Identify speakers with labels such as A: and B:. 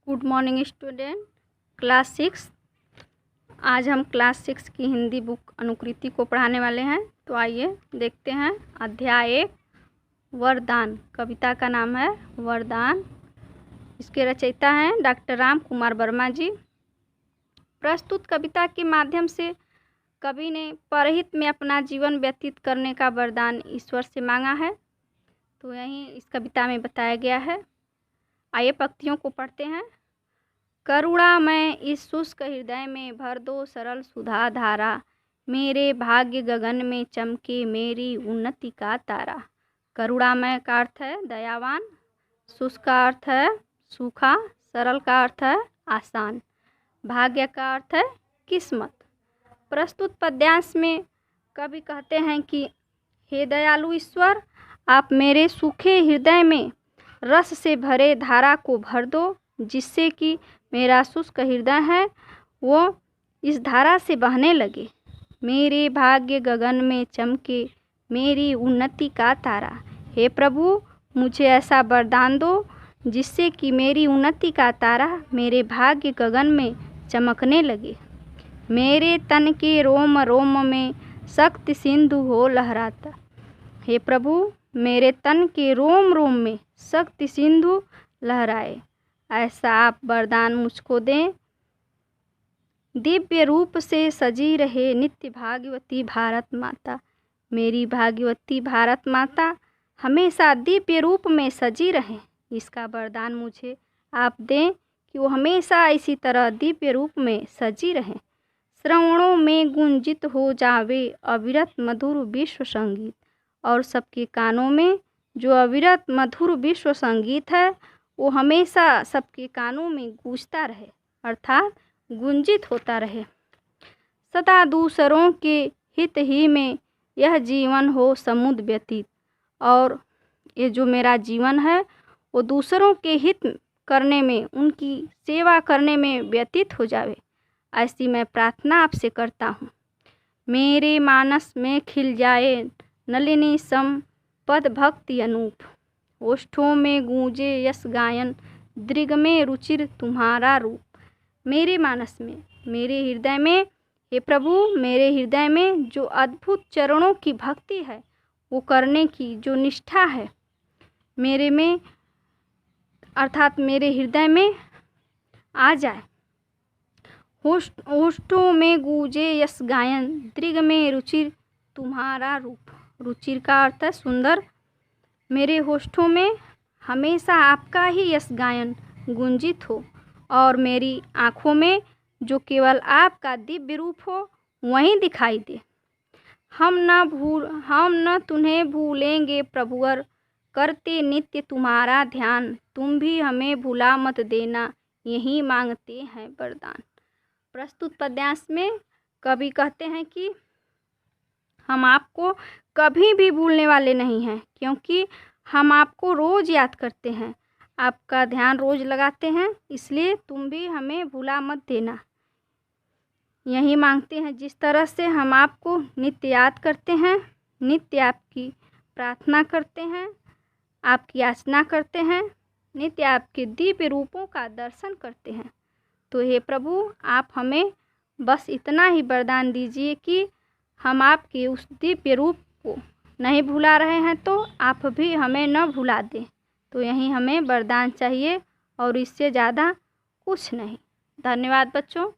A: Good morning student. Class 6। आज हम class 6 की हिंदी बुक अनुकृति को पढ़ाने वाले हैं। तो आइए देखते हैं। अध्याय 1 वरदान। कविता का नाम है वरदान। इसके रचयिता हैं डॉक्टर राम कुमार वर्मा जी। प्रस्तुत कविता के माध्यम से कवि ने परहित में अपना जीवन व्यतीत करने का वरदान ईश्वर से मांगा है। तो यहीं इस कविता में बताया गया है। आइए पंक्तियों को पढ़ते हैं। करुणा मैं इस शुष्क हृदय में भर दो सरल सुधा धारा, मेरे भाग्य गगन में चमके मेरी उन्नति का तारा। करुणामय का अर्थ है दयावान, शुष्क का अर्थ है सूखा, सरल का अर्थ है आसान, भाग्य का अर्थ है किस्मत। प्रस्तुत पद्यांश में कवि कहते हैं कि हे दयालु ईश्वर, आप मेरे सूखे हृदय में रस से भरे धारा को भर दो, जिससे कि मेरा शुष्क हृदय है वो इस धारा से बहने लगे। मेरे भाग्य गगन में चमके मेरी उन्नति का तारा। हे प्रभु, मुझे ऐसा वरदान दो जिससे कि मेरी उन्नति का तारा मेरे भाग्य गगन में चमकने लगे। मेरे तन के रोम रोम में शक्ति सिंधु हो लहराता। हे प्रभु, मेरे तन के रोम रोम में शक्ति सिंधु लहराए, ऐसा आप वरदान मुझको दें। दिव्य रूप से सजी रहे नित्य भाग्यवती भारत माता। मेरी भाग्यवती भारत माता हमेशा दिव्य रूप में सजी रहे, इसका वरदान मुझे आप दें कि वो हमेशा इसी तरह दिव्य रूप में सजी रहें। श्रवणों में गुंजित हो जावे अविरत मधुर विश्व संगीत, और सबके कानों में जो अविरत मधुर विश्व संगीत है वो हमेशा सबके कानों में गूंजता रहे, अर्थात गुंजित होता रहे। सदा दूसरों के हित ही में यह जीवन हो समुद व्यतीत, और ये जो मेरा जीवन है वो दूसरों के हित करने में, उनकी सेवा करने में व्यतीत हो जावे, ऐसी मैं प्रार्थना आपसे करता हूँ। मेरे मानस में खिल जाए नलिनी सम पद भक्ति अनूप, ओष्ठों में गूंजे यश गायन दृग में रुचिर तुम्हारा रूप। मेरे मानस में, मेरे हृदय में, हे प्रभु, मेरे हृदय में जो अद्भुत चरणों की भक्ति है, वो करने की जो निष्ठा है मेरे में, अर्थात मेरे हृदय में आ जाए। ओष्ठों में गूंजे यश गायन दृग में रुचिर तुम्हारा रूप। रुचिर का अर्थ है सुंदर। मेरे होठों में हमेशा आपका ही यश गायन गुंजित हो, और मेरी आँखों में जो केवल आपका दिव्य रूप हो वहीं दिखाई दे। हम न तुम्हें भूलेंगे प्रभुवर, करते नित्य तुम्हारा ध्यान, तुम भी हमें भुला मत देना, यही मांगते हैं वरदान। प्रस्तुत पद्यांश में कवि कहते हैं कि हम आपको कभी भी भूलने वाले नहीं हैं, क्योंकि हम आपको रोज़ याद करते हैं, आपका ध्यान रोज़ लगाते हैं, इसलिए तुम भी हमें भुला मत देना, यही मांगते हैं। जिस तरह से हम आपको नित्य याद करते हैं, नित्य आपकी प्रार्थना करते हैं, आपकी याचना करते हैं, नित्य आपके दिव्य रूपों का दर्शन करते हैं। तो हे प्रभु, आप हमें बस इतना ही वरदान दीजिए कि हम आपके उस दिव्य रूप को नहीं भुला रहे हैं, तो आप भी हमें न भुला दें। तो यही हमें वरदान चाहिए और इससे ज़्यादा कुछ नहीं। धन्यवाद बच्चों।